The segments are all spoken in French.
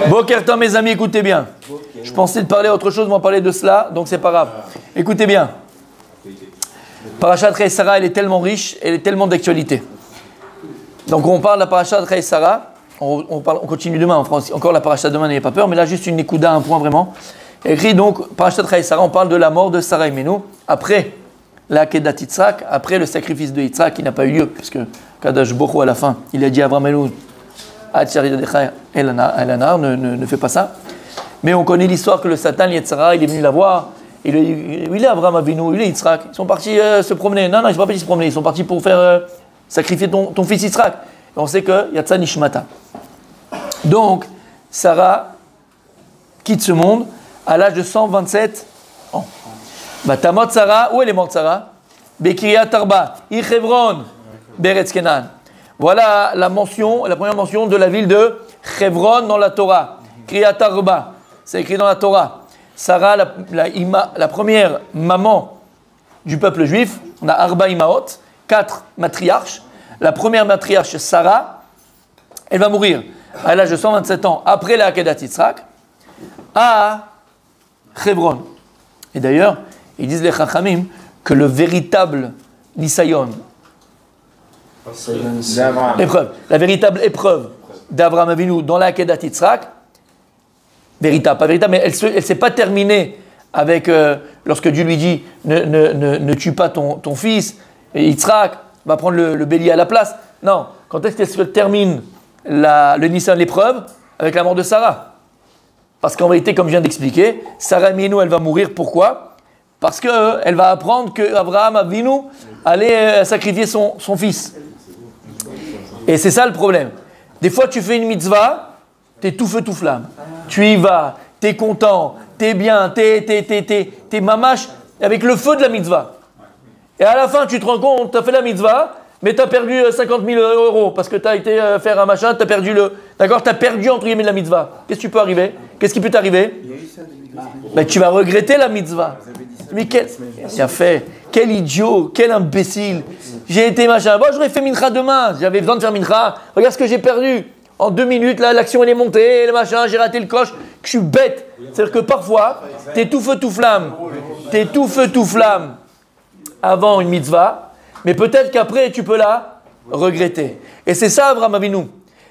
Boker Tov, mes amis, écoutez bien. Je pensais de parler autre chose, mais on va parler de cela, donc c'est pas grave. Écoutez bien. Parashat Chayei Sarah, elle est tellement riche, elle est tellement d'actualité. Donc on parle de la Parashat Chayei Sarah. On continue demain, on fera encore la Parashat demain, n'ayez pas peur, mais là juste une écouda, un point vraiment. Écrit donc, Parashat Chayei Sarah, on parle de la mort de Sarah Imenu, après la Kedat Yitzhak, après le sacrifice de Yitzhak qui n'a pas eu lieu, puisque Kadosh Baruch Hu à la fin, il a dit à Avraham Avinu, ne fais pas ça. Mais on connaît l'histoire que le Satan, Yetzirah, il est venu la voir. Il est Avraham Avinu, il est Yitzhak. Ils sont partis se promener. Non, ils ne sont pas partis se promener. Ils sont partis pour faire sacrifier ton fils Yitzhak. Et on sait que Yatsa Nishmata. Donc, Sarah quitte ce monde à l'âge de 127 ans. Batamot Sarah, où elle est morte Sarah? Bekiryat Arba, Ichevron, Beretz Kenan. Voilà la première mention de la ville de Hebron dans la Torah. Kriyat Arba, c'est écrit dans la Torah. Sarah, la première maman du peuple juif, on a Arba Imaot, 4 matriarches. La première matriarche, Sarah, elle va mourir à l'âge de 127 ans après la Kedat Yitzhak à Hebron. Et d'ailleurs, ils disent les Chachamim que le véritable Nisayon, la véritable épreuve d'Avraham Avinu dans la Kedat Yitzhak, pas véritable, mais elle ne s'est pas terminée avec lorsque Dieu lui dit ne tue pas ton fils, et Yitzhak va prendre le bélier à la place. Non, quand est-ce qu'elle se termine le Nissan, l'épreuve, avec la mort de Sarah? Parce qu'en vérité, comme je viens d'expliquer, Sarah Avinu, elle va mourir. Pourquoi? Parce qu'elle va apprendre qu'Avraham Avinu allait sacrifier son fils. Et c'est ça le problème. Des fois, tu fais une mitzvah, tu es tout feu, tout flamme. Tu y vas, tu es content, tu es bien, tu es mamache avec le feu de la mitzvah. Et à la fin, tu te rends compte, tu as fait la mitzvah, mais tu as perdu 50 000 euros parce que tu as été faire un machin, tu as perdu D'accord, tu as perdu entre guillemets la mitzvah. Qu'est-ce qui peut arriver? Qu'est-ce qui peut t'arriver? Ben, tu vas regretter la mitzvah. Mais quel idiot, quel imbécile. J'ai été machin. Bon, j'aurais fait mincha demain. J'avais besoin de faire mincha. Regarde ce que j'ai perdu. En 2 minutes, là, l'action elle est montée, le machin, j'ai raté le coche. Je suis bête. C'est-à-dire que parfois, t'es tout feu, tout flamme. T'es tout feu, tout flamme avant une mitzvah. Mais peut-être qu'après, tu peux la regretter. Et c'est ça, Avraham Avinu.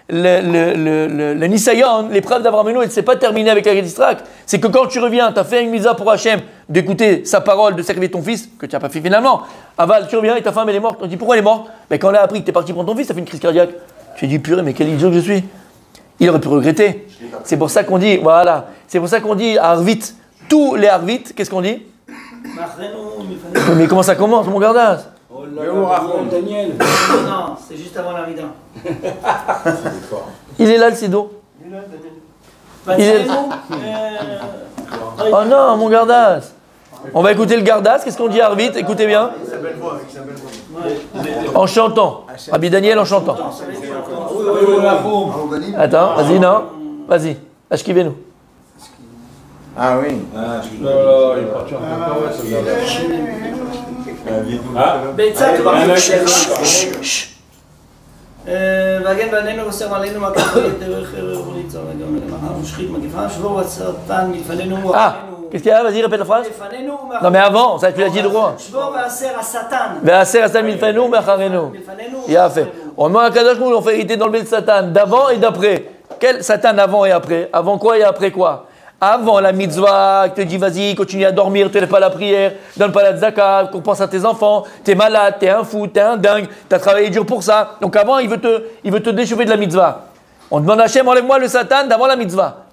Le Nisayon, l'épreuve d'Avraham Avinu, elle ne s'est pas terminée avec la Yitzhak. C'est que quand tu reviens, tu as fait une mitzvah pour Hachem, d'écouter sa parole, de sacrifier ton fils, que tu n'as pas fait finalement. Aval, tu reviens et ta femme elle est morte. On dit pourquoi elle est morte? Mais quand elle a appris que tu es parti prendre ton fils, tu as fait une crise cardiaque. Tu as dit purée, mais quel idiot que je suis. Il aurait pu regretter. C'est pour ça qu'on dit, voilà, c'est pour ça qu'on dit à Arvit, tous les Arvit, qu'est-ce qu'on dit? Mais comment ça commence, mon gardas? Oh là là, Daniel. Non, c'est juste avant la Rida. Il est là le Sido. Il est là. Oh non, mon gardas. On va écouter le gardas. Qu'est-ce qu'on dit à Arvit? Écoutez bien. En chantant. Rabbi Daniel en chantant. Attends, vas-y, non. Vas-y. Ashkivenu. Ah oui. Il est parti en והגן בנינו וסר עלינו מכת דרך וליצור ושחית מגפה שבו השטן מלפנינו Qu'est-ce qu'il y a? Vas-y, répète la phrase. Non, mais avant, ça tu l'as dit droit. Ve'aser Satan milfanu me'acharenu. Il a fait. On demande à Kadosh Baruch Hu, on fait hériter dans le bel Satan d'avant et d'après. Quel Satan avant et après? Avant quoi et après quoi? Avant la mitzvah, qui te dit vas-y, continue à dormir, ne fais pas la prière, donne pas la tzaka, qu'on pense à tes enfants, t'es malade, t'es un fou, t'es un dingue, t'as travaillé dur pour ça. Donc avant, il veut te déchauffer de la mitzvah. On demande à Hachem, enlève-moi le Satan d'avant la mitzvah.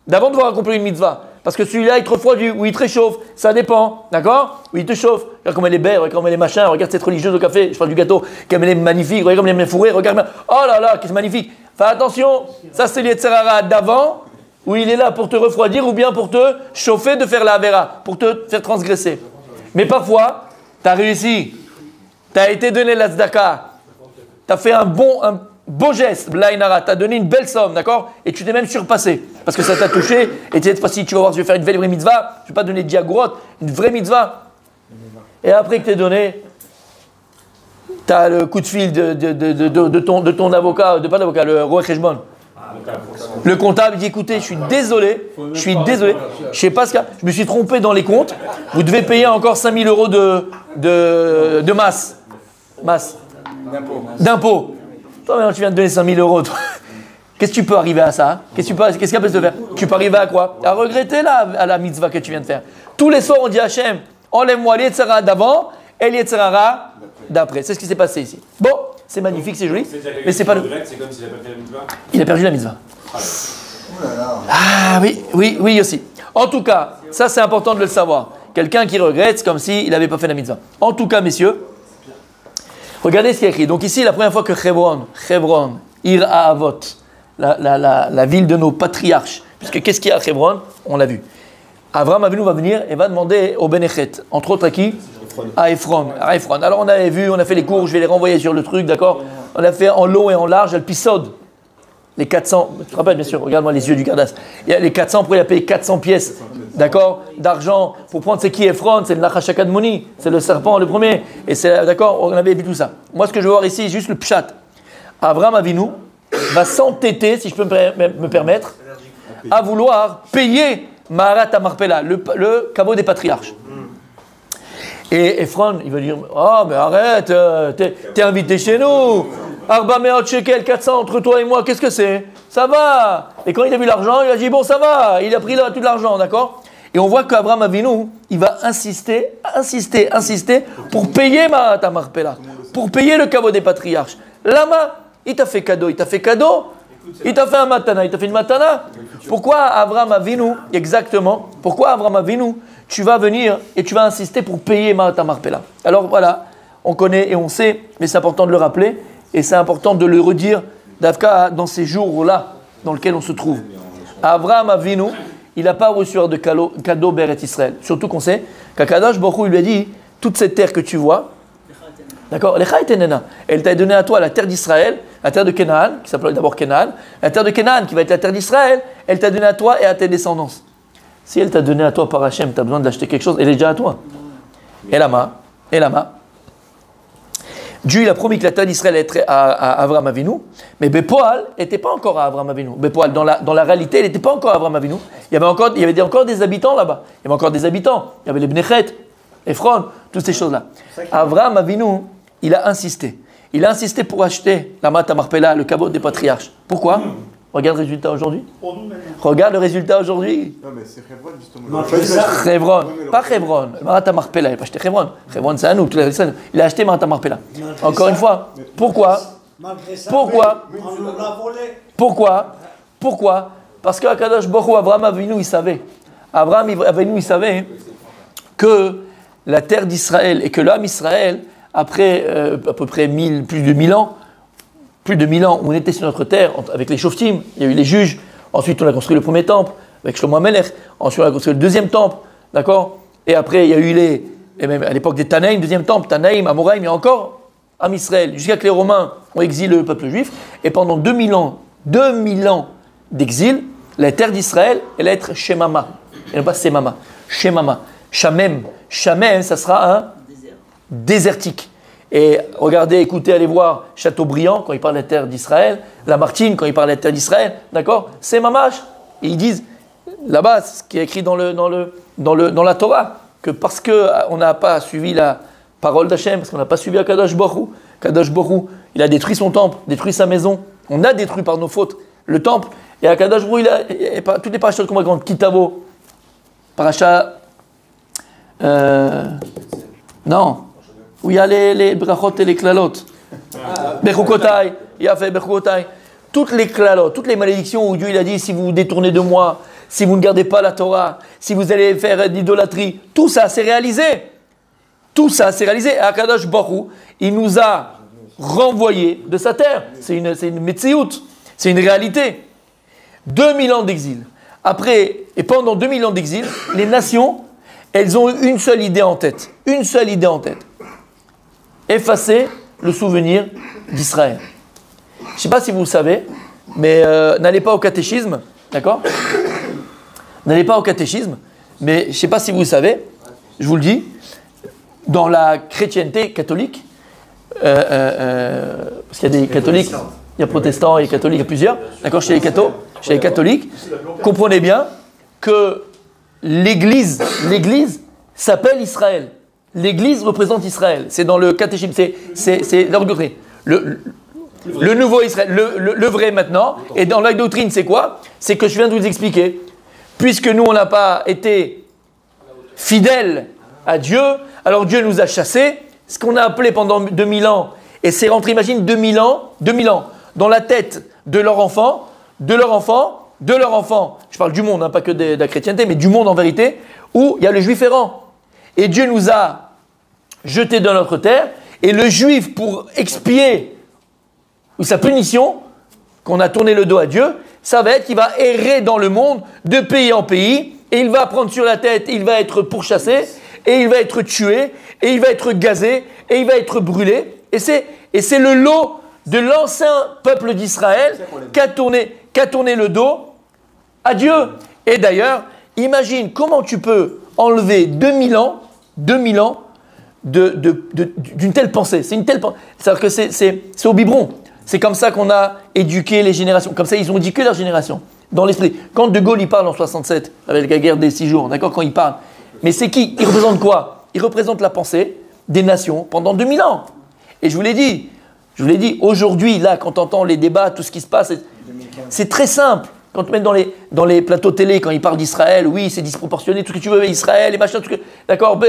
D'avant de voir accomplir une mitzvah. Parce que celui-là, il te refroidit ou il te réchauffe, ça dépend, d'accord? Ou il te chauffe. Regarde comme elle est belle, regarde comme elle est machin, regarde cette religieuse au café, je parle du gâteau, comme elle est magnifique, regarde comme elle est fourrée, regarde, oh là là, qu'est-ce magnifique. Fais attention, ça c'est l'Yetzirah d'avant, où il est là pour te refroidir ou bien pour te chauffer de faire la Avera, pour te faire transgresser. Mais parfois, tu as réussi, tu as été donné la tzedaka, tu as fait un beau geste, Blainara, tu as donné une belle somme, d'accord? Et tu t'es même surpassé, parce que ça t'a touché, et cette fois-ci, tu vas voir, je vais faire une vraie mitzvah, je ne vais pas donner diagourot, une vraie mitzvah. Et après que tu es donné, tu as le coup de fil de ton avocat, pas d'avocat, le roi Kheshbon. Le comptable dit écoutez, je suis désolé, je sais pas ce qu'il y a, je me suis trompé dans les comptes, vous devez payer encore 5 000 euros de masse. D'impôt. Toi maintenant tu viens de donner 5 000 euros. Toi. Qu'est-ce que tu peux arriver à ça? Qu'est-ce qu'il peut te faire? Tu peux arriver à quoi? À regretter à la mitzvah que tu viens de faire. Tous les soirs on dit Hachem, enlève-moi l'Yetzirah d'avant et l'Yetzirah d'après. C'est ce qui s'est passé ici. Bon, c'est magnifique, c'est joli, mais c'est pas le. C'est comme s'il a pas fait la mitzvah. Il a perdu la mitzvah. Ah oui aussi. En tout cas, ça c'est important de le savoir. Quelqu'un qui regrette, c'est comme s'il n'avait pas fait la mitzvah. En tout cas, messieurs, regardez ce qui est écrit. Donc ici, la première fois que Hebron, Ir Avot, la ville de nos patriarches, puisque qu'est-ce qu'il y a à Hebron? On l'a vu. Abraham Avinu va venir et va demander au Benechet, entre autres à qui? À Ephron. Alors on avait vu, on a fait les cours, je vais les renvoyer sur le truc, d'accord? On a fait en long et en large, l'épisode. Les 400, tu te rappelles bien sûr, regarde-moi les yeux du Gardas. Il y a les 400, pour il a payé 400 pièces, d'accord, d'argent pour prendre, c'est qui Ephron? C'est le Nachash Kadmoni, c'est le serpent le premier. Et c'est, d'accord, on avait vu tout ça. Moi ce que je veux voir ici, juste le pshat. Abraham Avinu va s'entêter, si je peux me permettre, à vouloir payer Maharat Amarpela, le caveau des patriarches. Et Ephron, il va dire, oh mais arrête, t'es invité chez nous. Arba meot shekel, 400 entre toi et moi, qu'est-ce que c'est? Ça va. Et quand il a vu l'argent, il a dit, bon ça va, il a pris tout l'argent, d'accord? Et on voit qu'Abraham Avinu, il va insister pour payer Maharat Amarpela, pour payer le caveau des patriarches. Lama, il t'a fait cadeau, il t'a fait un matana, il t'a fait une matana. Pourquoi Abraham Avinu, exactement, tu vas venir et tu vas insister pour payer Maharat Amarpela? Alors voilà, on connaît et on sait, mais c'est important de le rappeler et c'est important de le redire, d'Avka, dans ces jours-là dans lesquels on se trouve. Abraham Avinu, il n'a pas reçu de cadeau Beret Israël. Surtout qu'on sait qu'Akadosh Baruch Hu, il lui a dit, toute cette terre que tu vois, d'accord, elle t'a donné à toi la terre d'Israël, la terre de Canaan, qui s'appelle d'abord Canaan, la terre de Canaan qui va être la terre d'Israël, elle t'a donné à toi et à tes descendants. Si elle t'a donné à toi par Hachem, tu as besoin d'acheter quelque chose, elle est déjà à toi. Et là-bas, Dieu il a promis que la terre d'Israël était à Abraham Avinu, mais Bepoal n'était pas encore à Abraham Avinu. Bepoal, dans la réalité, elle n'était pas encore à Abraham Avinu. Il y avait encore des habitants là-bas. Il y avait encore des habitants. Il y avait les Bnechet, Ephron, toutes ces choses-là. Abraham Avinu, il a insisté. Il a insisté pour acheter la Maharat Amarpela, le caveau des patriarches. Pourquoi? Regarde le résultat aujourd'hui. Regarde le résultat aujourd'hui. Non, mais c'est Hebron justement. Hebron, pas Hebron. Maharat Amarpela, il n'a pas acheté Hebron. Hebron, c'est à nous. Il a acheté Maharat Amarpela. Encore une fois, pourquoi? Pourquoi? Parce qu'Akadosh Baruch Hu, Abraham Avinu, il savait. Abraham Avinu, il savait que la terre d'Israël et que l'âme Israël, après à peu près plus de 1000 ans, où on était sur notre terre, avec les Shoftim, il y a eu les juges, ensuite on a construit le premier temple, avec Shlomo HaMelech, ensuite on a construit le deuxième temple, d'accord? Et après il y a eu et même à l'époque des Tanaïm, deuxième temple, Tanaïm, Amoraïm, il y a encore Am Israël, jusqu'à que les Romains ont exilé le peuple juif, et pendant 2000 ans d'exil, la terre d'Israël, elle va être Shemama, et non pas Semama, Shemama, Shamem, ça sera un désertique. Et regardez, écoutez, allez voir Chateaubriand quand il parle de la terre d'Israël, Lamartine quand il parle de la terre d'Israël, d'accord? C'est mamash. Et ils disent, là-bas, ce qui est écrit dans la Torah, que parce qu'on n'a pas suivi la parole d'Hachem, parce qu'on n'a pas suivi Akadosh Baruch Hu, il a détruit son temple, détruit sa maison, on a détruit par nos fautes le temple, et Akadosh Baruch Hu, toutes les parachutes qu'on raconte, Kitavo, paracha, non, où il y a les brachot et les klalot. Bechukotai, il a fait Bechukotai. Toutes les klalot, toutes les malédictions où Dieu il a dit si vous vous détournez de moi, si vous ne gardez pas la Torah, si vous allez faire de l'idolâtrie, tout ça s'est réalisé. Tout ça s'est réalisé. Et Akadosh Baruch Hu, il nous a renvoyés de sa terre. C'est une metsiout, c'est une réalité. 2000 ans d'exil. Après, et pendant 2000 ans d'exil, les nations, elles ont eu une seule idée en tête. Une seule idée en tête. Effacer le souvenir d'Israël. Je ne sais pas si vous le savez, mais n'allez pas au catéchisme, d'accord? N'allez pas au catéchisme, mais je ne sais pas si vous le savez, je vous le dis, dans la chrétienté catholique, parce qu'il y a des catholiques, Il y a protestants, il y a catholiques, il y a plusieurs. D'accord, chez les catholiques, comprenez bien que l'Église s'appelle Israël. L'Église représente Israël. C'est dans le catéchisme, c'est leur doctrine. Le nouveau Israël, le vrai maintenant. Et dans la doctrine, c'est quoi? C'est que je viens de vous expliquer. Puisque nous, on n'a pas été fidèles à Dieu, alors Dieu nous a chassés. Ce qu'on a appelé pendant 2000 ans, et c'est rentré, imagine, 2000 ans, dans la tête de leur enfant, de leur enfant. Je parle du monde, hein, pas que de la chrétienté, mais du monde en vérité, où il y a le juif errant. Et Dieu nous a jetés dans notre terre, et le juif, pour expier sa punition, qu'on a tourné le dos à Dieu, ça va être qu'il va errer dans le monde, de pays en pays, et il va prendre sur la tête, il va être pourchassé, et il va être tué, et il va être gazé, et il va être brûlé. Et c'est le lot de l'ancien peuple d'Israël qu'a tourné le dos à Dieu. Et d'ailleurs, imagine comment tu peux enlever 2000 ans d'une telle pensée. C'est une telle pensée. C'est-à-dire que c'est au biberon. C'est comme ça qu'on a éduqué les générations. Comme ça, ils ont éduqué leur génération. Dans l'esprit. Quand De Gaulle, il parle en 67, avec la guerre des 6 jours, d'accord, quand il parle. Mais c'est qui? Il représente quoi? Il représente la pensée des nations pendant 2000 ans. Et je vous l'ai dit, aujourd'hui, là, quand on entend les débats, tout ce qui se passe, c'est très simple. Quand tu mets dans les plateaux télé, quand ils parlent d'Israël, oui, c'est disproportionné, tout ce que tu veux, Israël, et machin, tout ce que... D'accord,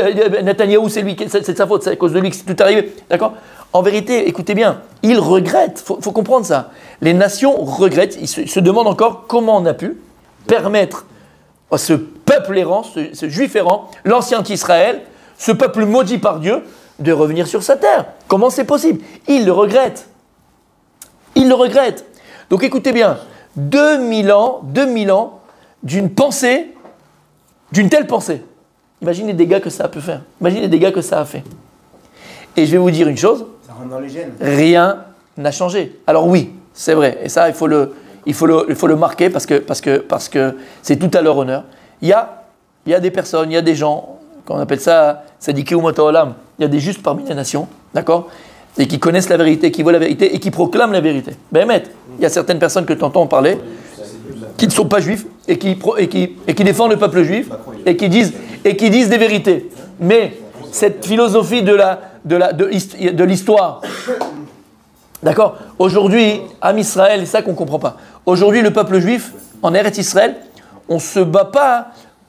Netanyahou, c'est de sa faute, c'est à cause de lui que c'est tout arrivé. D'accord? En vérité, écoutez bien, ils regrettent, faut comprendre ça. Les nations regrettent, ils se demandent encore comment on a pu permettre à ce peuple errant, ce juif errant, l'ancien Israël, ce peuple maudit par Dieu, de revenir sur sa terre. Comment c'est possible? Ils le regrettent. Donc écoutez bien, 2000 ans d'une pensée, d'une telle pensée. Imaginez les dégâts que ça peut faire. Imaginez les dégâts que ça a fait. Et je vais vous dire une chose. Ça rentre dans les gènes. Rien n'a changé. Alors oui, c'est vrai. Et ça, il faut le marquer parce que c'est tout à leur honneur. Il y a des personnes, il y a des gens, qu'on appelle ça Sadiqé ou Olam. Il y a des justes parmi les nations, d'accord? Et qui connaissent la vérité, qui voient la vérité et qui proclament la vérité. Ben, il y a certaines personnes que tu entends parler qui ne sont pas juifs et qui défendent le peuple juif et qui disent des vérités. Mais cette philosophie de l'histoire, d'accord? Aujourd'hui, Am Israël, c'est ça qu'on ne comprend pas. Aujourd'hui, le peuple juif, en Eretz Israël, on se bat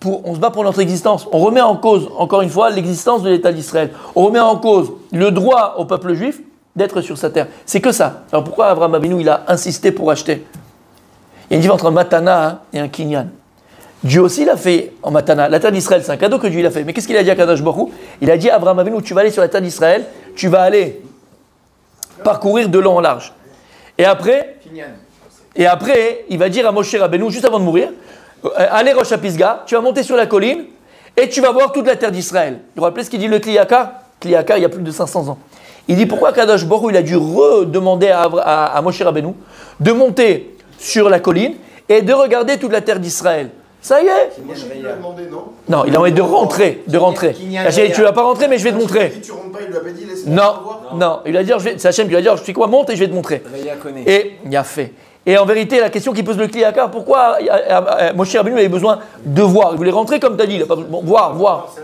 pour notre existence. On remet en cause, encore une fois, l'existence de l'État d'Israël. On remet en cause le droit au peuple juif d'être sur sa terre. C'est que ça. Alors pourquoi Abraham Avinu, il a insisté pour acheter? Il y a une différence entre un matana et un kinyan. Dieu aussi l'a fait en matana. La terre d'Israël, c'est un cadeau que Dieu l'a fait. Mais qu'est-ce qu'il a dit à Kadosh Baruch Hu? Il a dit à Abraham Avinu, tu vas aller sur la terre d'Israël, tu vas aller parcourir de long en large. Et après, il va dire à Moshe Rabbeinu, juste avant de mourir, allez Rosh Pisga, tu vas monter sur la colline et tu vas voir toute la terre d'Israël. Vous vous rappelez ce qu'il dit le Kliyakar? Kliyakar, il y a plus de 500 ans. Il dit pourquoi Kadosh Baruch Hu, il a dû redemander à Moshe Rabbeinu de monter sur la colline et de regarder toute la terre d'Israël. Ça y est. C'est Moshe qui lui a demandé, non? Non, il a envie de rentrer. Tu vas pas rentrer, mais je vais te montrer. Si tu rentres pas, il lui a pas dit laisse-moi voir. Non, il a dit, c'est Hachem qui lui a dit, je fais quoi, monte et je vais te montrer. Et il a fait. Et en vérité, la question qui pose le Kliyakar, pourquoi Moshe Rabbeinu avait besoin de voir? Il voulait rentrer comme tu as dit, il a pas besoin, voir.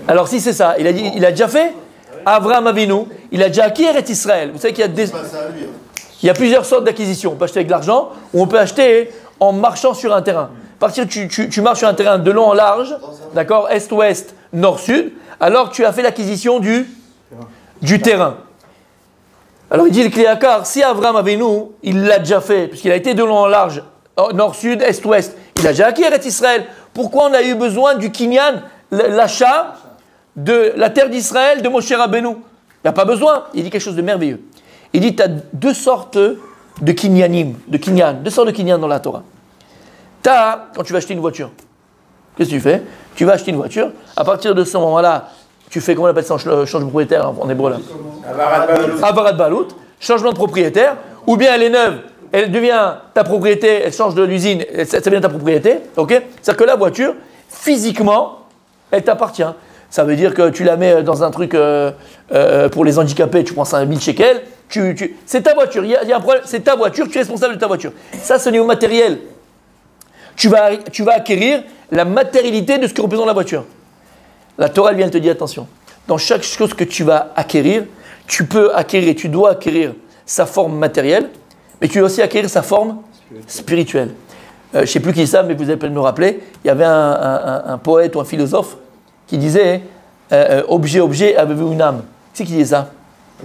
Alors si c'est ça, il a déjà fait. Avraham Avinu, il a déjà acquis Eretz Israël. Vous savez qu'il y a plusieurs sortes d'acquisitions. On peut acheter avec de l'argent ou on peut acheter en marchant sur un terrain. À partir tu marches sur un terrain de long en large, d'accord, est-ouest, nord-sud, alors tu as fait l'acquisition du terrain. Alors il dit le Kliyakar, si Avraham Avinu, il l'a déjà fait, puisqu'il a été de long en large, nord-sud, est-ouest, il a déjà acquis Eretz Israël. Pourquoi on a eu besoin du kinyan, l'achat de la terre d'Israël de Moshe Rabbeinu? Il n'y a pas besoin. Il dit quelque chose de merveilleux. Il dit, tu as deux sortes de kinyanim, deux sortes de kinyan dans la Torah. Tu as, quand tu vas acheter une voiture, qu'est-ce que tu fais? Tu vas acheter une voiture, à partir de ce moment-là, tu fais, comment on appelle ça, change de propriétaire en hébreu là? Avarat Balout, changement de propriétaire, ou bien elle est neuve, elle devient ta propriété, elle change de l'usine, ça devient ta propriété, ok? C'est-à-dire que la voiture, physiquement, elle t'appartient. Ça veut dire que tu la mets dans un truc pour les handicapés, tu prends ça à 1000 shekels. C'est ta voiture, il y a un problème, c'est ta voiture, tu es responsable de ta voiture. Ça, c'est au niveau matériel. Tu vas acquérir la matérialité de ce que représente la voiture. La Torah, elle vient te dire, attention, dans chaque chose que tu vas acquérir, tu peux acquérir, tu dois acquérir sa forme matérielle, mais tu dois aussi acquérir sa forme spirituelle. Je ne sais plus qui ça, mais vous allez peut-être me rappeler, il y avait un poète ou un philosophe qui disait objet, objet, avez-vous une âme? C'est qui disait ça?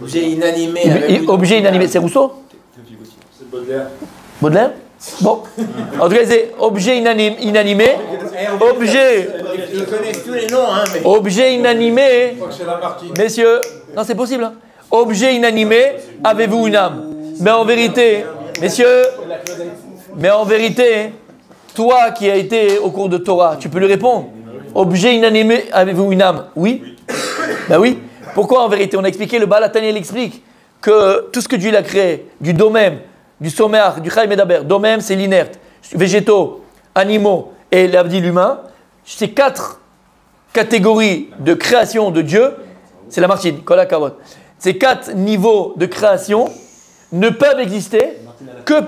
Objet inanimé. Objet inanimé, c'est Rousseau? C'est Baudelaire. Baudelaire? Bon. En tout cas, c'est objet inanimé. Objet. Ils connaissent tous les noms, hein. Mais... Objet inanimé. Je crois que c'est Lamartine. Messieurs, non, c'est possible. Hein. Objet inanimé, avez-vous une âme? Mais en vérité, messieurs, toi qui as été au cours de Torah, tu peux lui répondre. Objet inanimé, avez-vous une âme? Oui. Ben oui. Pourquoi en vérité? On a expliqué, le Baal HaTanya, il explique que tout ce que Dieu a créé, du domem, du soméach, du chaim medaber, domem c'est l'inerte, végétaux, animaux et l'abdi l'humain, ces 4 catégories de création de Dieu, c'est la Martine, Kol HaKavod. Ces 4 niveaux de création ne peuvent exister que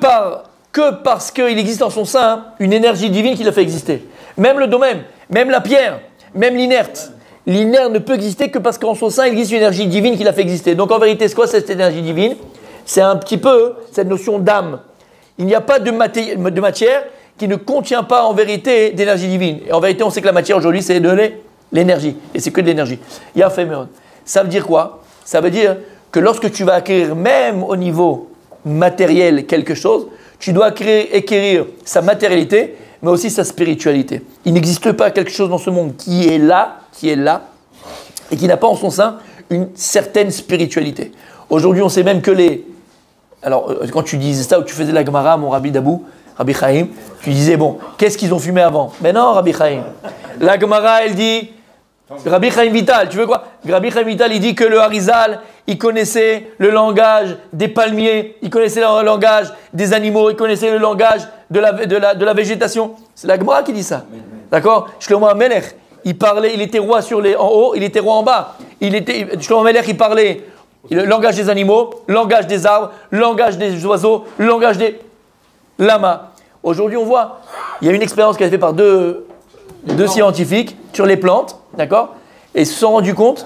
parce qu'il existe en son sein une énergie divine qui l'a fait exister. Même le domem, même la pierre, même l'inerte. L'inerte ne peut exister que parce qu'en son sein, il existe une énergie divine qui l'a fait exister. Donc en vérité, c'est quoi cette énergie divine? C'est un petit peu cette notion d'âme. Il n'y a pas de matière qui ne contient pas en vérité d'énergie divine. Et en vérité, on sait que la matière aujourd'hui, c'est de l'énergie. Et c'est que de l'énergie. Yaféméon. Ça veut dire quoi? Ça veut dire que lorsque tu vas acquérir, même au niveau matériel, quelque chose, tu dois acquérir sa matérialité, mais aussi sa spiritualité. Il n'existe pas quelque chose dans ce monde qui est là, et qui n'a pas en son sein une certaine spiritualité. Aujourd'hui, on sait même que alors, quand tu disais ça, ou tu faisais la Gemara, mon Rabbi Dabou, Rabbi Chaim, tu disais, bon, qu'est-ce qu'ils ont fumé avant? Mais non, Rabbi Chaim. La Gemara, elle dit, Rabbi Chaim Vital, tu veux quoi? Rabbi Chaim Vital, il dit que le Harizal, il connaissait le langage des palmiers, il connaissait le langage des animaux, il connaissait le langage de la végétation. C'est la Gemara qui dit ça. D'accord? Shlomo HaMelech, il parlait, il était roi en haut, il était roi en bas. Shlomo HaMelech, il parlait le langage des animaux, le langage des arbres, le langage des oiseaux, le langage des lamas. Aujourd'hui, on voit, il y a une expérience qui a été faite par deux scientifiques sur les plantes, d'accord? Et ils se sont rendus compte,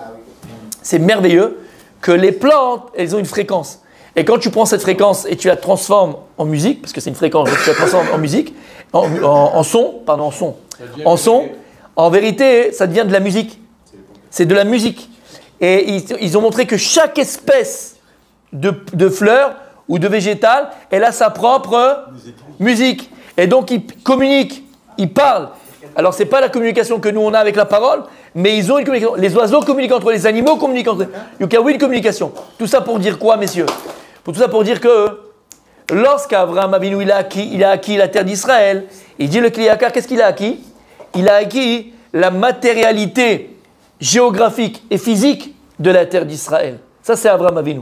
c'est merveilleux, que les plantes, elles ont une fréquence. Et quand tu prends cette fréquence et tu la transformes en musique, parce que c'est une fréquence, donc tu la transformes en musique, en son, en vérité, ça devient de la musique. C'est de la musique. Et ils ont montré que chaque espèce de fleur ou de végétal, elle a sa propre musique. Et donc, ils communiquent, ils parlent. Alors, ce n'est pas la communication que nous, on a avec la parole, mais ils ont une communication. Les oiseaux communiquent entre eux, les animaux communiquent entre eux. Donc, il y a oui, une communication. Tout ça pour dire quoi, messieurs? Tout ça pour dire que lorsqu'Abraham Avinu, il a acquis la terre d'Israël, il dit le Kliyakar, qu'est-ce qu'il a acquis? Il a acquis la matérialité géographique et physique de la terre d'Israël. Ça, c'est Abraham Avinu.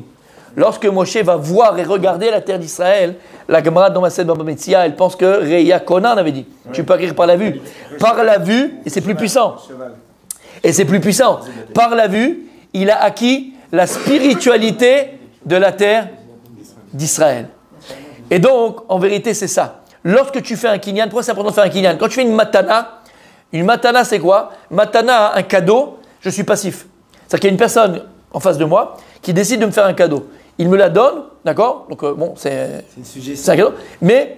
Lorsque Moshe va voir et regarder la terre d'Israël, la Gemara dans Mased Baba Metzia, elle pense que Reya Kona, on avait dit. Tu peux acquérir par la vue. Par la vue, et c'est plus puissant. Et c'est plus puissant. Par la vue, il a acquis la spiritualité de la terre d'Israël. Et donc, en vérité, c'est ça. Lorsque tu fais un kinyan, pourquoi c'est important de faire un kinyan? Quand tu fais une matana, c'est quoi? Matana, un cadeau, je suis passif. C'est-à-dire qu'il y a une personne en face de moi qui décide de me faire un cadeau. Il me la donne, d'accord? Donc, bon, c'est un cadeau. Mais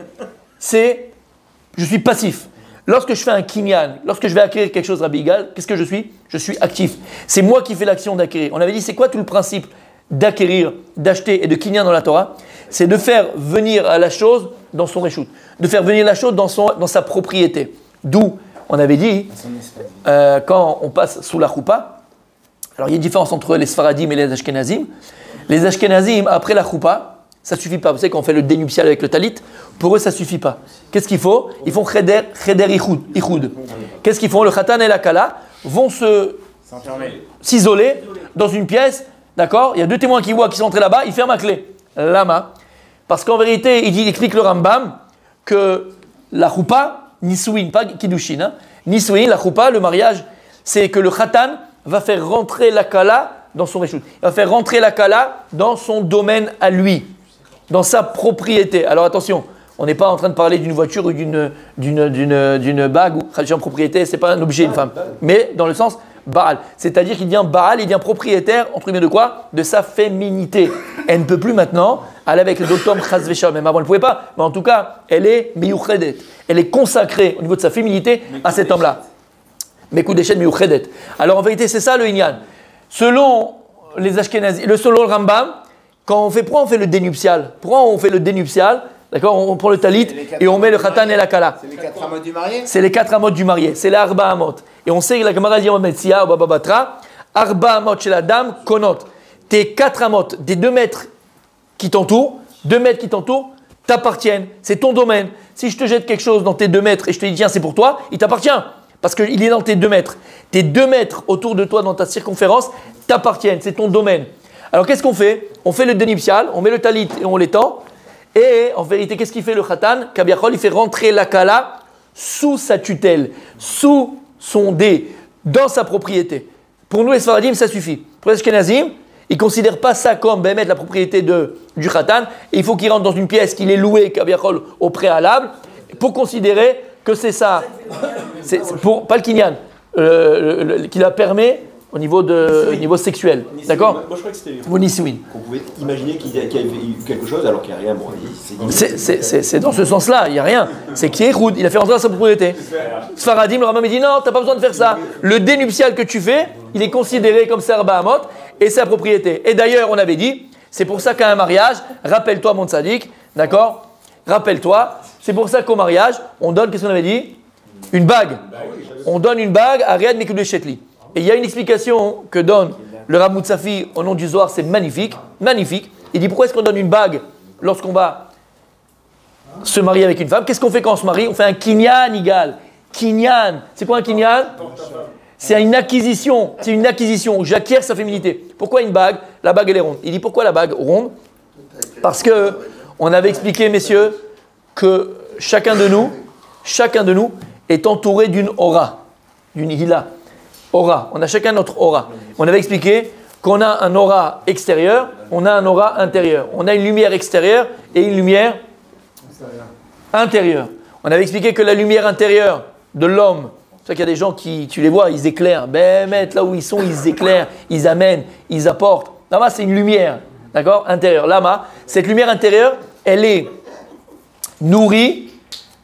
je suis passif. Lorsque je fais un kinyan, lorsque je vais acquérir quelque chose, Rabbi Igal, qu'est-ce que je suis? Je suis actif. C'est moi qui fais l'action d'acquérir. On avait dit, c'est quoi tout le principe d'acquérir, d'acheter et de kinyan dans la Torah? C'est de faire venir à la chose dans son réchout. De faire venir la chose dans sa propriété. D'où, on avait dit, quand on passe sous la choupa, alors il y a une différence entre les Sfaradim et les Ashkenazim. Les Ashkenazim, après la choupa, ça ne suffit pas. Vous savez, quand on fait le dénuptial avec le talit, pour eux, ça ne suffit pas. Qu'est-ce qu'il faut? Ils font cheder ichud. Qu'est-ce qu'ils font? Le khatan et la kala vont s'isoler dans une pièce, d'accord? Il y a 2 témoins qui voient qui sont entrés là-bas, ils ferment la clé. Lama. Parce qu'en vérité, il explique le Rambam que la choupa, nisuin, pas kiddushin, nisuin, la choupa, le mariage, c'est que le khatan, va faire rentrer la kala dans son réchout. Il va faire rentrer la kala dans son domaine à lui, dans sa propriété. Alors attention, on n'est pas en train de parler d'une voiture ou d'une bague ou en propriété, c'est pas un objet, une femme. Mais dans le sens Baal. C'est-à-dire qu'il devient Baal, il devient propriétaire, entre guillemets de quoi? De sa féminité. Elle ne peut plus maintenant aller avec le docteur Chaz Vesha. Même avant, elle ne pouvait pas. Mais en tout cas, elle est Miyuchedet. Elle est consacrée au niveau de sa féminité à cet homme-là. Mekudeshet Miyuchedet. Alors en vérité, c'est ça le Inyan. Selon les Ashkenazis, selon le Rambam, pourquoi on fait le dénuptial? Pourquoi on fait le dénuptial? D'accord, on prend le talit et on met le khatan et la kala. C'est les 4 amotes du marié? C'est les 4 amot du marié. C'est les arba amot. Et on sait que la Gemara dit en Metzia ou Baba Batra, arba amot chez la dame, konot. Tes 4 amot, des 2 mètres qui t'entourent, 2 mètres qui t'entourent, t'appartiennent. C'est ton domaine. Si je te jette quelque chose dans tes 2 mètres et je te dis tiens, c'est pour toi, il t'appartient. Parce qu'il est dans tes 2 mètres. Tes 2 mètres autour de toi dans ta circonférence t'appartiennent. C'est ton domaine. Alors qu'est-ce qu'on fait? On fait le dénuptial, on met le talit et on l'étend. Et en vérité, qu'est-ce qu'il fait le khatan? Kabiachol, il fait rentrer la kala sous sa tutelle, sous son dé, dans sa propriété. Pour nous, les Sfaradim, ça suffit. Pour les Ashkenazim, ils ne considèrent pas ça comme mettre la propriété du khatan. Et il faut qu'il rentre dans une pièce qu'il est loué, Kabiachol, au préalable, pour considérer que c'est ça. C'est pour, pas le kinyan, qui la permet au niveau sexuel. D'accord? Moi je crois que c'était Monisouin. qu'on pouvait imaginer qu'il y avait eu quelque chose alors qu'il n'y a rien. Bon, c'est dans ce sens-là, il n'y a rien. C'est qui est Roud, il a fait rentrer dans sa propriété. Sfaradim, le Rambam, il dit non, tu n'as pas besoin de faire ça. Le dénuptial que tu fais, il est considéré comme Serba Amot et sa propriété. Et d'ailleurs, on avait dit, c'est pour ça qu'à un mariage, rappelle-toi mon tzaddik, d'accord? Rappelle-toi, c'est pour ça qu'au mariage, on donne, qu'est-ce qu'on avait dit? Une bague. On donne une bague à Riyad Mekudeh Shetli. Et il y a une explication que donne le Rav Moutsafi au nom du Zohar, c'est magnifique, magnifique. Il dit pourquoi est-ce qu'on donne une bague lorsqu'on va se marier avec une femme? Qu'est-ce qu'on fait quand on se marie? On fait un kinyan igal. Kinyan, c'est quoi un kinyan? C'est une acquisition où j'acquiers sa féminité. Pourquoi une bague? La bague elle est ronde. Il dit pourquoi la bague ronde? Parce que on avait expliqué, messieurs, que chacun de nous est entouré d'une aura, d'une hila. Aura, on a chacun notre aura. On avait expliqué qu'on a un aura extérieur, on a un aura intérieur. On a une lumière extérieure et une lumière intérieure. On avait expliqué que la lumière intérieure de l'homme, c'est vrai qu'il y a des gens qui, tu les vois, ils éclairent. Ben, là où ils sont, ils éclairent, ils amènent, ils apportent. Là-bas, c'est une lumière, d'accord, intérieure. Là-bas, cette lumière intérieure, elle est nourrie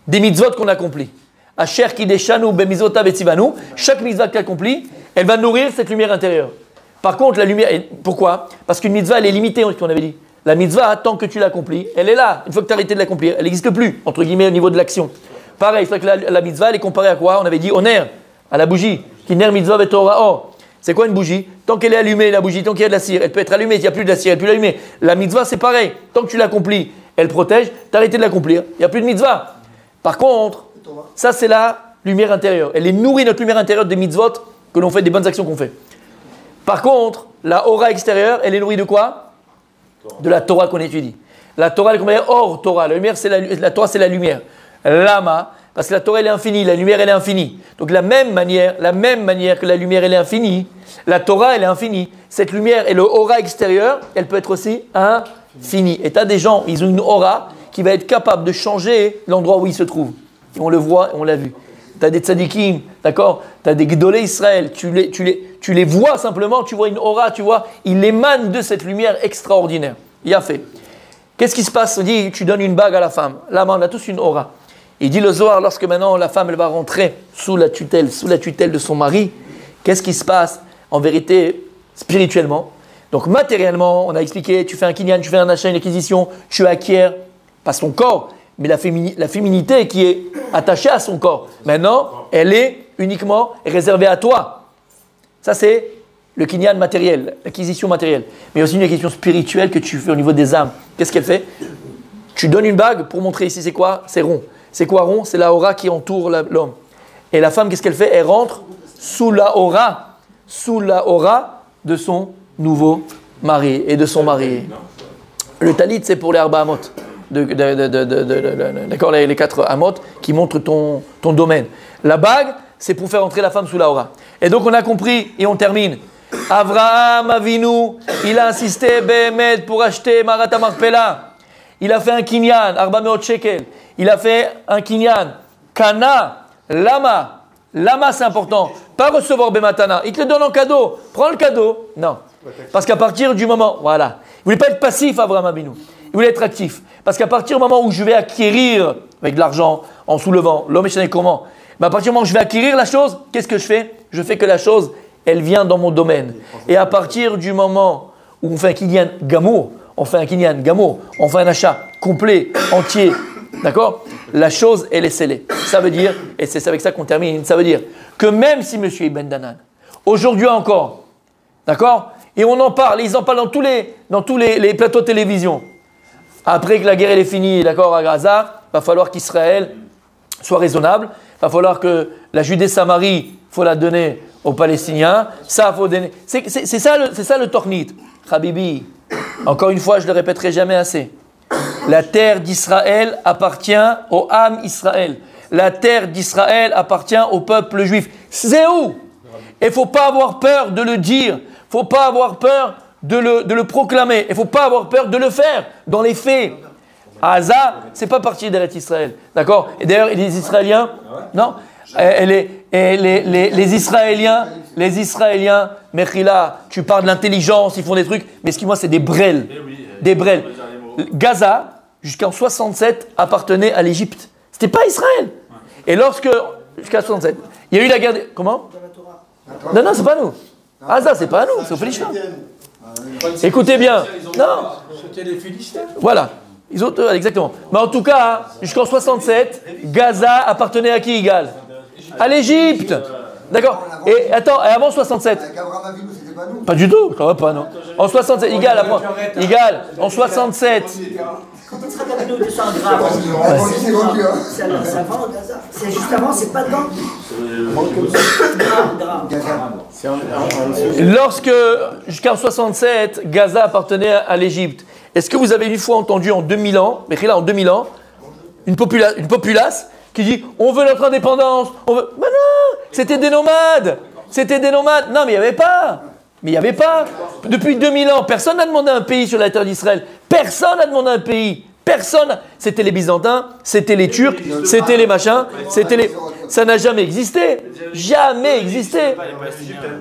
des mitzvot qu'on accomplit. Asher kideshanu bemizvota betzivanu, chaque mitzvah que tu accomplis, elle va nourrir cette lumière intérieure. Par contre, la lumière, pourquoi? Parce qu'une mitzvah, elle est limitée, on avait dit. La mitzvah, tant que tu l'accomplis, elle est là. Une fois que tu as arrêté de l'accomplir, elle n'existe plus, entre guillemets, au niveau de l'action. Pareil, c'est vrai que la mitzvah, elle est comparée à quoi? On avait dit au ner, à la bougie. Kiner mitzvah betorah. Oh, c'est quoi une bougie? Tant qu'elle est allumée, la bougie, tant qu'il y a de la cire, elle peut être allumée, il n'y a plus de la cire, elle peut l'allumer. La mitzvah, c'est pareil. Tant que tu l'accomplis, elle protège, tu as arrêté de l'accomplir, il n'y a plus de mitzvah. Par contre, ça, c'est la lumière intérieure. Elle est nourrie, notre lumière intérieure, des mitzvot que l'on fait, des bonnes actions qu'on fait. Par contre, la aura extérieure, elle est nourrie de quoi? De la Torah qu'on étudie. La Torah, elle est hors Torah. La lumière, la Torah, c'est la lumière. Lama, parce que la Torah, elle est infinie, la lumière, elle est infinie. Donc, la même manière que la lumière, elle est infinie, la Torah, elle est infinie. Cette lumière et le aura extérieur, elle peut être aussi infinie. Et tu as des gens, ils ont une aura qui va être capable de changer l'endroit où ils se trouvent. Et on le voit, on l'a vu. Tu as des tzadikim, d'accord? Tu as des gdolé Israël, tu les vois simplement, tu vois une aura, tu vois, il émane de cette lumière extraordinaire. Il a fait. Qu'est-ce qui se passe? On dit, tu donnes une bague à la femme. Là, on a tous une aura. Il dit le Zohar, lorsque maintenant la femme elle va rentrer sous la tutelle de son mari, qu'est-ce qui se passe en vérité spirituellement? Donc matériellement, on a expliqué, tu fais un kinyan, tu fais un achat, une acquisition, tu acquiers, pas son corps, mais la féminité qui est attachée à son corps. Maintenant, elle est uniquement réservée à toi. Ça, c'est le kinyan matériel, l'acquisition matérielle. Mais il y a aussi une acquisition spirituelle que tu fais au niveau des âmes. Qu'est-ce qu'elle fait? Tu donnes une bague pour montrer ici, c'est quoi? C'est rond. C'est quoi rond? C'est la aura qui entoure l'homme. Et la femme, qu'est-ce qu'elle fait? Elle rentre sous la aura de son nouveau mari et de son mari. Le talit, c'est pour les arba amot. D'accord, les 4 amot qui montrent ton domaine. La bague, c'est pour faire entrer la femme sous la aura. Et donc on a compris et on termine. Avraham Avinu, il a insisté Behemet pour acheter Marat HaMarpela. Il a fait un kinyan, Arba Meot Shekel. Il a fait un kinyan. Kana, Lama. Lama, c'est important. Pas recevoir Bematana. Il te le donne en cadeau. Prends le cadeau. Non. Parce qu'à partir du moment, voilà. Il ne voulait pas être passif, Avraham Avinu. Il voulait être actif. Parce qu'à partir du moment où je vais acquérir, avec de l'argent, en soulevant, l'homme est comment, mais à partir du moment où je vais acquérir la chose, qu'est-ce que je fais? Je fais que la chose, elle vient dans mon domaine. Et à partir du moment où on fait un kinyan gamour, on fait un achat complet, entier, d'accord? La chose, elle est scellée. Ça veut dire, et c'est avec ça qu'on termine, ça veut dire que même si monsieur Ibn Danan, aujourd'hui encore, d'accord? Et on en parle, ils en parlent dans tous les plateaux de télévision. Après que la guerre elle est finie, d'accord, à Gaza, il va falloir qu'Israël soit raisonnable. Il va falloir que la Judée-Samarie, il faut la donner aux Palestiniens. Ça, faut donner. C'est ça le tornit. Habibi, encore une fois, je ne le répéterai jamais assez. La terre d'Israël appartient au Ham Israël. La terre d'Israël appartient au peuple juif. C'est où? Et il ne faut pas avoir peur de le dire. Il ne faut pas avoir peur de le proclamer. Il ne faut pas avoir peur de le faire dans les faits. Gaza, ce n'est pas partie d'Eretz Israël. D'accord? Et d'ailleurs, les Israéliens, non? Les Israéliens, Mechila, tu parles de l'intelligence, ils font des trucs, mais excuse-moi, c'est des brels. Des brels. Gaza, jusqu'en 67, appartenait à l'Égypte. C'était pas Israël. Et jusqu'à 67, il y a eu la guerre. Comment? Non, c'est pas nous. Gaza, c'est pas nous, c'est aux Philistins. Écoutez bien. Non. C'était les Philistins. Voilà. Ils ont, exactement. Mais en tout cas, jusqu'en 67, Gaza appartenait à qui égal? À l'Égypte. D'accord. Et attends, et avant 67. Avec Abraham Avinu, c'était pas nous. Pas du tout, quand même pas, non. En 67, égal, en 67. Quand on sera Avinu descend grave. Ça va au Gaza. C'est juste avant, c'est pas dedans. Lorsque, jusqu'en 67, Gaza appartenait à l'Égypte, est-ce que vous avez une fois entendu en 2000 ans, mais là en 2000 ans, une populace qui dit on veut notre indépendance, on veut. Mais non, c'était des nomades. Non, mais il n'y avait pas. Depuis 2000 ans, personne n'a demandé un pays sur la terre d'Israël. Personne n'a demandé un pays. Personne. C'était les Byzantins, c'était les Turcs, c'était les machins, c'était les. Ça n'a jamais existé. Jamais existé.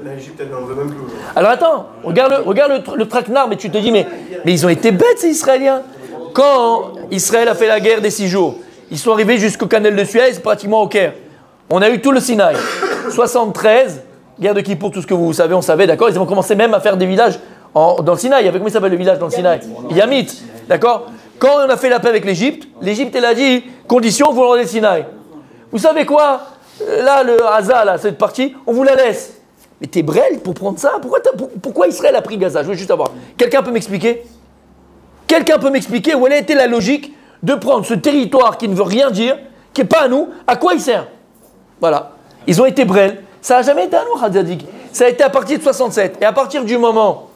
L'Égypte, elle n'en veut même plus. Alors attends, regarde le traquenard, mais tu te dis, mais ils ont été bêtes ces Israéliens. Quand Israël a fait la guerre des 6 jours, ils sont arrivés jusqu'au canal de Suez, pratiquement au Caire. On a eu tout le Sinaï. 73, guerre de Kippour, tout ce que vous savez, on savait, d'accord. Ils ont commencé même à faire des villages dans le Sinaï. Il y avait, comment il s'appelle le village dans le Sinaï? Yamit, d'accord. Quand on a fait la paix avec l'Égypte, elle a dit, condition, vous l'aurez le Sinaï. Vous savez quoi? Là, le Gaza, là, cette partie, on vous la laisse. Mais t'es brel pour prendre ça? Pourquoi Israël a pris Gaza? Je veux juste savoir. Quelqu'un peut m'expliquer où elle a été la logique de prendre ce territoire qui ne veut rien dire, qui n'est pas à nous, à quoi il sert? Voilà. Ils ont été brel. Ça n'a jamais été à nous, Hadzadik. Ça a été à partir de 67. Et à partir du moment,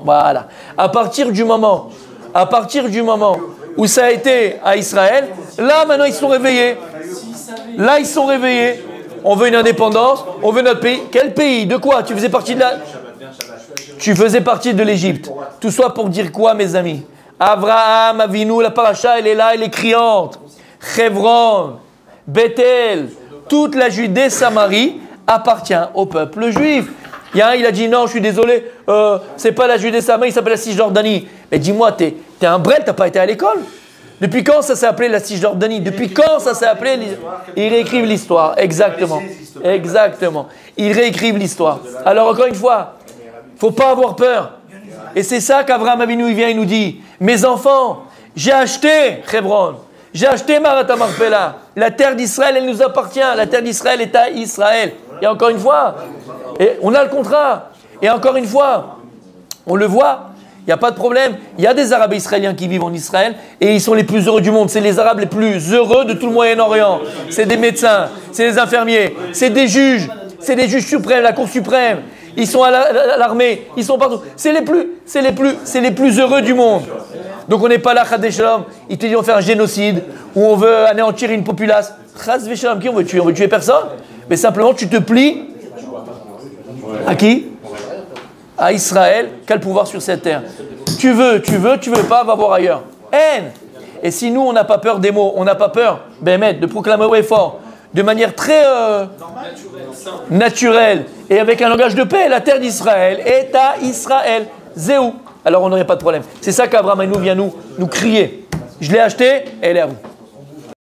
voilà. À partir du moment où ça a été à Israël, là maintenant ils sont réveillés. On veut une indépendance, on veut notre pays. Quel pays? De quoi? Tu faisais partie de l'Égypte. Tout ça pour dire quoi, mes amis? Avraham Avinu, la paracha, elle est là, elle est criante. Hebron, Bethel, toute la Judée-Samarie appartient au peuple juif. Il a dit non, je suis désolé, c'est pas la Judée-Samarie, il s'appelle la Cisjordanie. Mais dis-moi, t'es un brel, t'as pas été à l'école? Depuis quand ça s'est appelé la Cisjordanie? Depuis quand ça s'est appelé? Ils réécrivent l'histoire, exactement. Ils réécrivent l'histoire. Alors encore une fois, faut pas avoir peur. Et c'est ça qu'Avraham Avinu il vient et nous dit, mes enfants, j'ai acheté Hebron, j'ai acheté Marat HaMarpela. La terre d'Israël, elle nous appartient. La terre d'Israël est à Israël. Et encore une fois, et on a le contrat. Et encore une fois, on le voit. Il n'y a pas de problème. Il y a des Arabes israéliens qui vivent en Israël et ils sont les plus heureux du monde. C'est les Arabes les plus heureux de tout le Moyen-Orient. C'est des médecins, c'est des infirmiers, c'est des juges suprêmes, la Cour suprême. Ils sont à l'armée, ils sont partout. C'est les plus heureux du monde. Donc on n'est pas là, Chadé Shalom. Ils te disent on fait un génocide ou on veut anéantir une population. Chadé Shalom, qui on veut tuer? On veut tuer personne. mais simplement tu te plies à qui? À Israël, quel pouvoir sur cette terre. Tu veux pas, va voir ailleurs. Haine. Et si nous, on n'a pas peur des mots, on n'a pas peur, de proclamer haut et fort, de manière très naturelle, et avec un langage de paix, la terre d'Israël est à Israël. Zéou. Alors on n'aurait pas de problème. C'est ça qu'Abraham nous vient nous crier. Je l'ai acheté, elle est à vous.